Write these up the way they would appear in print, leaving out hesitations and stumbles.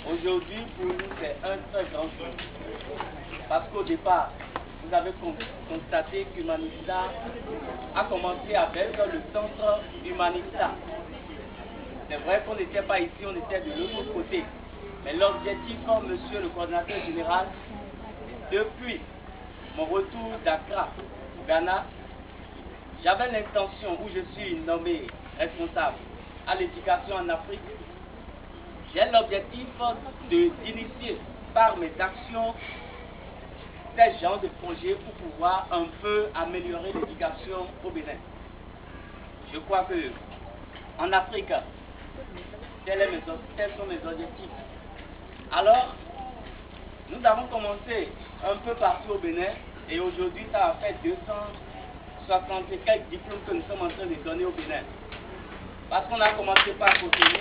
Aujourd'hui, pour nous, c'est un très grand jour. Parce qu'au départ, vous avez constaté qu'Humanista a commencé avec le centre Humanista. C'est vrai qu'on n'était pas ici, on était de l'autre côté. Mais l'objectif, monsieur le coordinateur général, depuis mon retour d'Accra, Ghana, j'avais l'intention, où je suis nommé responsable à l'éducation en Afrique, j'ai l'objectif d'initier par mes actions ces genres de projets pour pouvoir un peu améliorer l'éducation au Bénin. Je crois que en Afrique, tels sont mes objectifs. Alors, nous avons commencé un peu partout au Bénin et aujourd'hui, ça a fait 260 et quelques diplômes que nous sommes en train de donner au Bénin. Parce qu'on a commencé par Cotonou.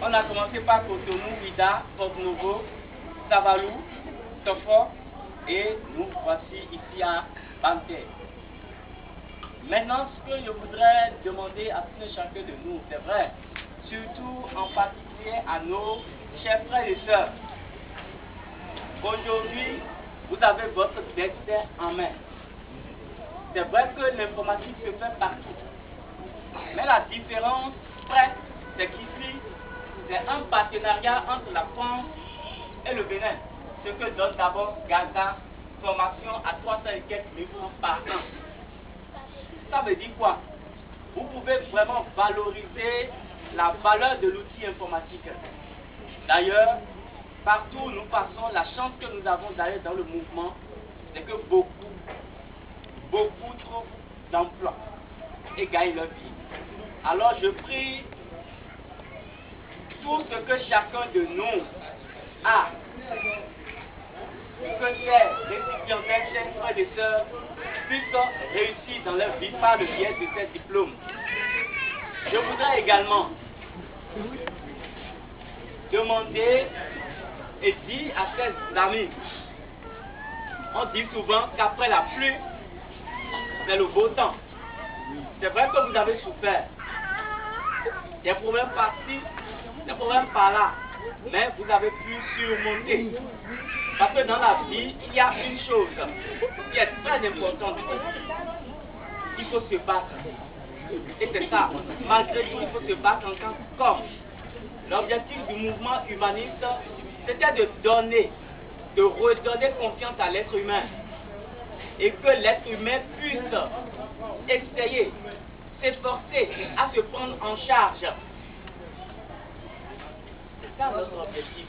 On a commencé par Cotonou, Ouida, Porto-Novo, Savalou, Tofo et nous voici ici à Banté. Maintenant, ce que je voudrais demander à tous et chacun de nous, c'est vrai, surtout en particulier à nos chers frères et sœurs. Aujourd'hui, vous avez votre destin en main. C'est vrai que l'informatique se fait partout. Mais la différence, c'est qu'ici, c'est un partenariat entre la France et le Bénin. Ce que donne d'abord Gaza, formation à 300 et quelques mille francs par an. Ça veut dire quoi? Vous pouvez vraiment valoriser la valeur de l'outil informatique. D'ailleurs, partout où nous passons, la chance que nous avons d'ailleurs dans le mouvement, c'est que beaucoup trouvent d'emplois et gagnent leur vie. Alors je prie tout ce que chacun de nous a, que ces récipiendaires, chers frères et sœurs, puissent réussir dans leur vie par le biais de ces diplômes. Je voudrais également demander et dire à ses amis, on dit souvent qu'après la pluie, c'est le beau temps. C'est vrai que vous avez souffert. Des problèmes par-ci, des problèmes par-là. Mais vous avez pu surmonter. Parce que dans la vie, il y a une chose qui est très importante. Il faut se battre. Et c'est ça. Malgré tout, il faut se battre en tant qu'homme. L'objectif du mouvement humaniste, c'était de redonner confiance à l'être humain. Et que l'être humain puisse essayer, s'efforcer à se prendre en charge. C'est ça notre objectif.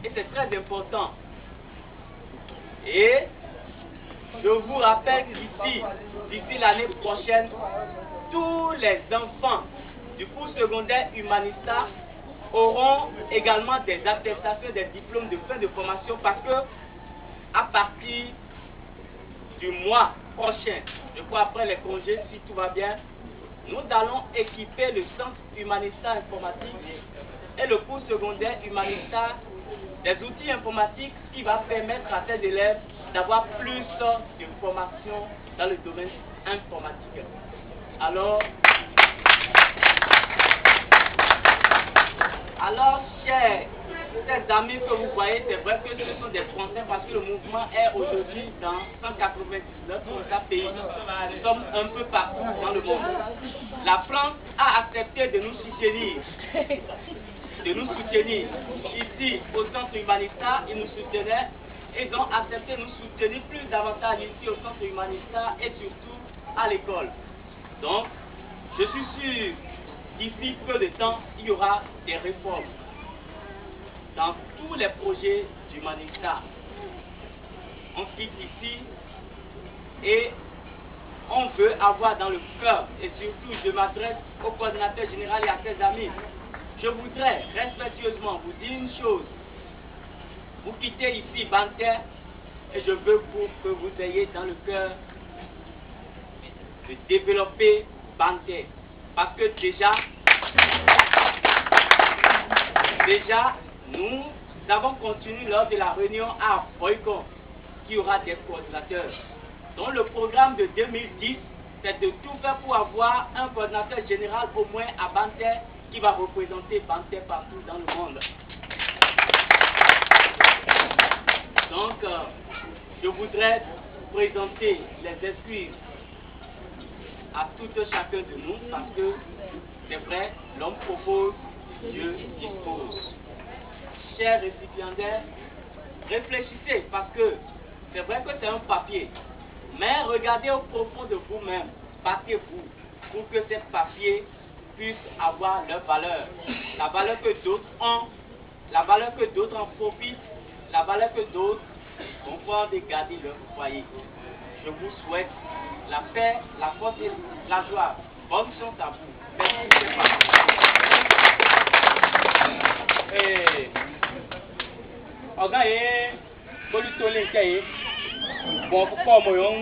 Et c'est très important. Et je vous rappelle d'ici l'année prochaine, tous les enfants du cours secondaire Humanista auront également des attestations, des diplômes de fin de formation parce que à partir du mois prochain, je crois après les congés, si tout va bien, nous allons équiper le centre Humanista informatique et le cours secondaire Humanista des outils informatiques qui va permettre à ces élèves d'avoir plus de formation dans le domaine informatique. Alors, chers amis que vous voyez, c'est vrai que ce sont des Français parce que le mouvement est aujourd'hui dans 199 pays. Nous sommes un peu partout dans le monde. La France a accepté de nous soutenir. Ici, au centre Humanista, ils nous soutenaient. Ils ont accepté de nous soutenir plus davantage ici au centre Humanista et surtout à l'école. Donc, je suis sûr d'ici peu de temps, il y aura des réformes dans tous les projets d'Humanista. On quitte ici et on veut avoir dans le cœur, et surtout je m'adresse au coordinateur général et à ses amis, je voudrais respectueusement vous dire une chose. Vous quittez ici Banté et je veux que vous ayez dans le cœur de développer Banté. Parce que déjà, nous avons continué lors de la réunion à Boycon, qui aura des coordinateurs. Dans le programme de 2010, c'est de tout faire pour avoir un coordinateur général au moins à Banter qui va représenter Banter partout dans le monde. Donc, je voudrais présenter les excuses à tout chacun de nous parce que c'est vrai, l'homme propose, Dieu dispose. Chers récipiendaires, réfléchissez parce que c'est vrai que c'est un papier, mais regardez au profond de vous-même, battez-vous pour que ce papier puisse avoir leur valeur, la valeur que d'autres ont, la valeur que d'autres en profitent, la valeur que d'autres vont pouvoir garder leur foyer. Je vous souhaite la paix, la force et la joie. Bonne chance à vous. Merci. Bon, pourquoi moi,